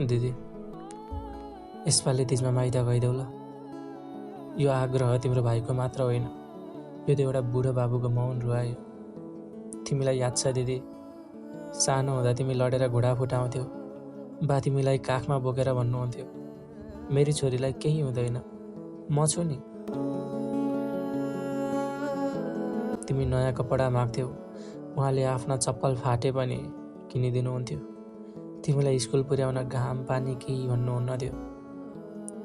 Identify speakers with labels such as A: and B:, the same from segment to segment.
A: दिदी, यसपालि तिजमा माइत गइदेऊ ल। यो आग्रह तिम्रो भाइको मात्र होइन, यो त एउटा बुढो बाबुको मौन रुवायो। तिमीलाई याद छ दिदी, सानो हुँदा तिमी लडेर घुँडा फुटाउँथ्यौ, बा तिमीलाई काखमा बोकेर भन्नुहुन्थ्यो, मेरी छोरीलाई केही हुँदैन, म छु नि। तिमी नयाँ कपडा माग्थ्यौ, उहाँले आफ्ना चप्पल फाटे पनि किनिदिनुहुन्थ्यो। तिमीलाई स्कुल पुर्याउन घाम पानी केही भन्नुहुन्न थियो।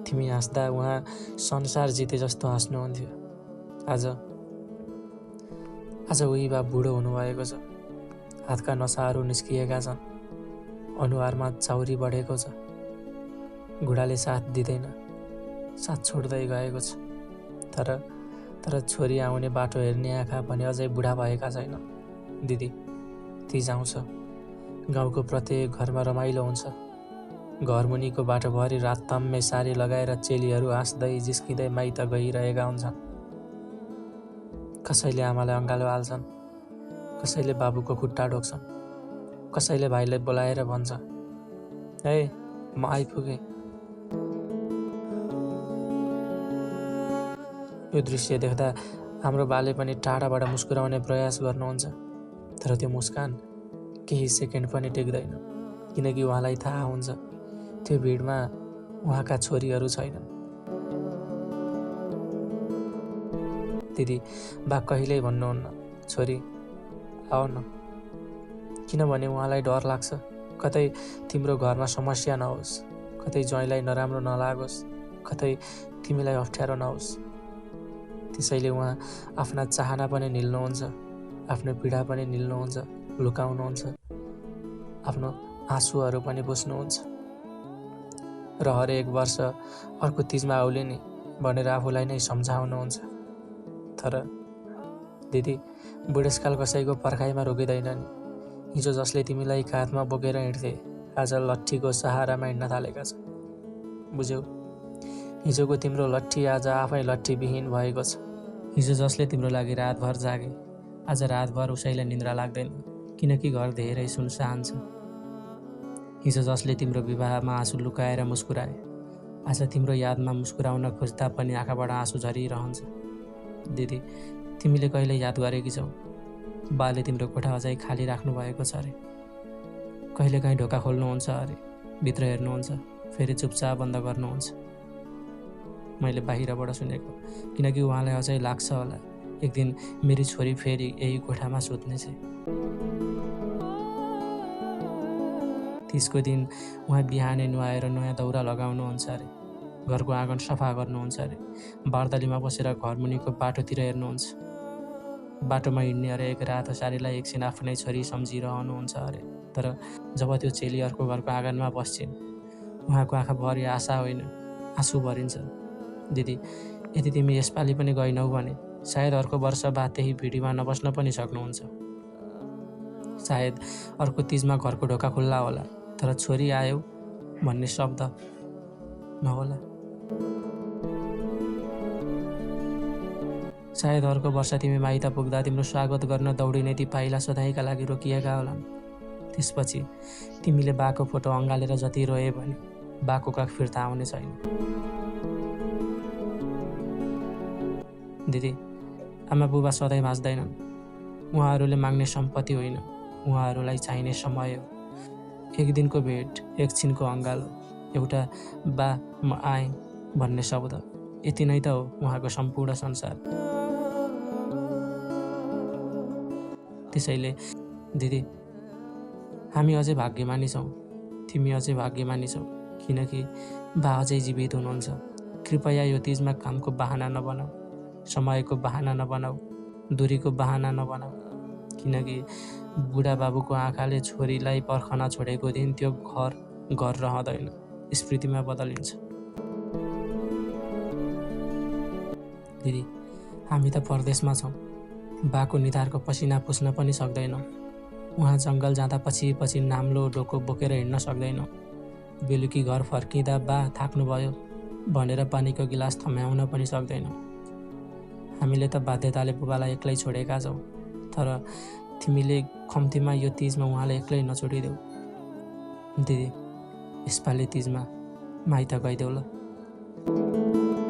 A: तिमी हाँस्दा उहाँ संसार जिते जस्तो हाँस्नुहुन्थ्यो। आज उही बा बुढो हुनुभएको छ, हातका नसाहरू निस्किएका छन्, अनुहारमा चाउरी बढेको छ, घुँडाले साथ दिँदैन, साथ छोड्दै गएको छ। तर छोरी आउने बाटो हेर्ने आँखा भने अझै बुढा भएका छैन। दिदी, तिज आउँछ, गाउँको प्रत्येक घरमा रमाइलो हुन्छ। घरमुनिको बाटोभरि रातताम्मे सारी लगाएर चेलीहरू हाँस्दै जिस्किँदै माइत गइरहेका हुन्छन्। कसैले आमालाई अँगालो हाल्छन्, कसैले बाबुको खुट्टा ढोक्छन्, कसैले भाइलाई बोलाएर भन्छ, ए म आइपुगेँ। यो दृश्य देख्दा हाम्रो बाले पनि टाढाबाट मुस्कुराउने प्रयास गर्नुहुन्छ, तर त्यो मुस्कान केही सेकेन्ड पनि टेक्दैन, किनकि उहाँलाई थाहा हुन्छ त्यो भिडमा उहाँका छोरीहरू छैनन्। दिदी, बा कहिल्यै भन्नुहुन्न, छोरी आऊ न, किनभने उहाँलाई डर लाग्छ कतै तिम्रो घरमा समस्या नहोस्, कतै ज्वाइँलाई नराम्रो नलागोस्, कतै तिमीलाई अप्ठ्यारो नहोस्। त्यसैले उहाँ आफ्ना चाहना पनि निल्नुहुन्छ, आफ्नो पीडा पनि निल्नुहुन्छ, लुकाउनुहुन्छ, आफ्नो आँसुहरू पनि बुझ्नुहुन्छ र हरेक वर्ष अर्को तिजमा आउले नि भनेर आफूलाई नै सम्झाउनुहुन्छ। तर दिदी, बुढेसकाल कसैको पर्खाइमा रोकिँदैन नि। हिजो जसले तिमीलाई काँधमा बोकेर हिँड्थे, आज लट्ठीको सहारामा हिँड्न थालेका छन्। बुझ्यौ, हिजोको तिम्रो लट्ठी आज आफै लट्ठीविहीन भएको छ। हिजो जसले तिम्रो लागि रातभर जागे, आज रातभर उसैलाई निद्रा लाग्दैन, किनकि घर धेरै सुनसान छ। हिजो जसले तिम्रो विवाहमा आँसु लुकाएर मुस्कुराए, आज तिम्रो यादमा मुस्कुराउन खोज्दा पनि आँखाबाट आँसु झरिरहन्छ। दिदी, तिमीले कहिले याद गरेकी छौ, बाले तिम्रो कोठा अझै खाली राख्नु भएको छ अरे। कहिलेकाहीँ ढोका खोल्नुहुन्छ अरे, भित्र हेर्नुहुन्छ, फेरि चुपचाप बन्द गर्नुहुन्छ। मैले बाहिरबाट सुनेको, किनकि उहाँलाई अझै लाग्छ होला एक दिन मेरी छोरी फेरि यही कोठामा सुत्नेछ। तिजको दिन उहाँ बिहानै नुहाएर नयाँ दौरा लगाउनुहुन्छ अरे, घरको आँगन सफा गर्नुहुन्छ अरे, बारदलीमा बसेर घरमुनिको बाटोतिर हेर्नुहुन्छ। बाटोमा हिँड्ने अरे एक रातो सारीलाई एकछिन आफ्नै छोरी सम्झिरहनुहुन्छ अरे। तर जब त्यो चेली अर्को घरको आँगनमा बस्छिन्, उहाँको आँखाभरि आशा होइन आँसु भरिन्छ। दिदी, यदि तिमी यसपालि पनि गएनौ भने सायद अर्को वर्ष बाद त्यही भिडीमा नबस्न पनि सक्नुहुन्छ। सायद अर्को तिजमा घरको ढोका खुल्ला होला, तर छोरी आयौ भन्ने शब्द नहोला। सायद अर्को वर्ष तिमी माइत पुग्दा तिम्रो स्वागत गर्न दौडिने ती पाइला सधैँका लागि रोकिएका होलान्। त्यसपछि तिमीले बाको फोटो अँगालेर जति रोए भने बाको काख फिर्ता आउने छैन। दिदी, आमा बुबा सधैँ बाँच्दैनन्, उहाँहरूले माग्ने सम्पत्ति होइन, उहाँहरूलाई चाहिने समय हो। एक दिनको भेट, एकछिनको अँगालो, एउटा बा म आएँ भन्ने शब्द, यति नै त हो उहाँको सम्पूर्ण संसार। त्यसैले दिदी, हामी अझै भाग्यमानी छौँ, तिमी अझै भाग्यमानी छौ, किनकि बा अझै जीवित हुनुहुन्छ। कृपया यो तिजमा कामको बहाना नबनाऊ, समयको बहाना नबनाऊ, दूरीको बहाना नबनाऊ, किनकि बुढा बाबुको आँखाले छोरीलाई पर्खन छोडेको दिन त्यो घर रहँदैन, स्मृतिमा बदलिन्छ। दिदी, हामी त परदेशमा छौँ, बाको निधारको पसिना पुस्न पनि सक्दैनौँ। उहाँ जङ्गल जाँदा पछि पछि नाम्लो डोको बोकेर हिँड्न सक्दैनौँ। बेलुकी घर फर्किँदा बा थाक्नुभयो भनेर पानीको गिलास थम्याउन पनि सक्दैनौँ। हामीले त बाध्यताले बुबालाई एक्लै छोडेका छौँ, तर तिमीले कम्तीमा यो तिजमा उहाँलाई एक्लै नछोडिदेऊ। दिदी, यसपालि तिजमा माइत गइदेऊ ल।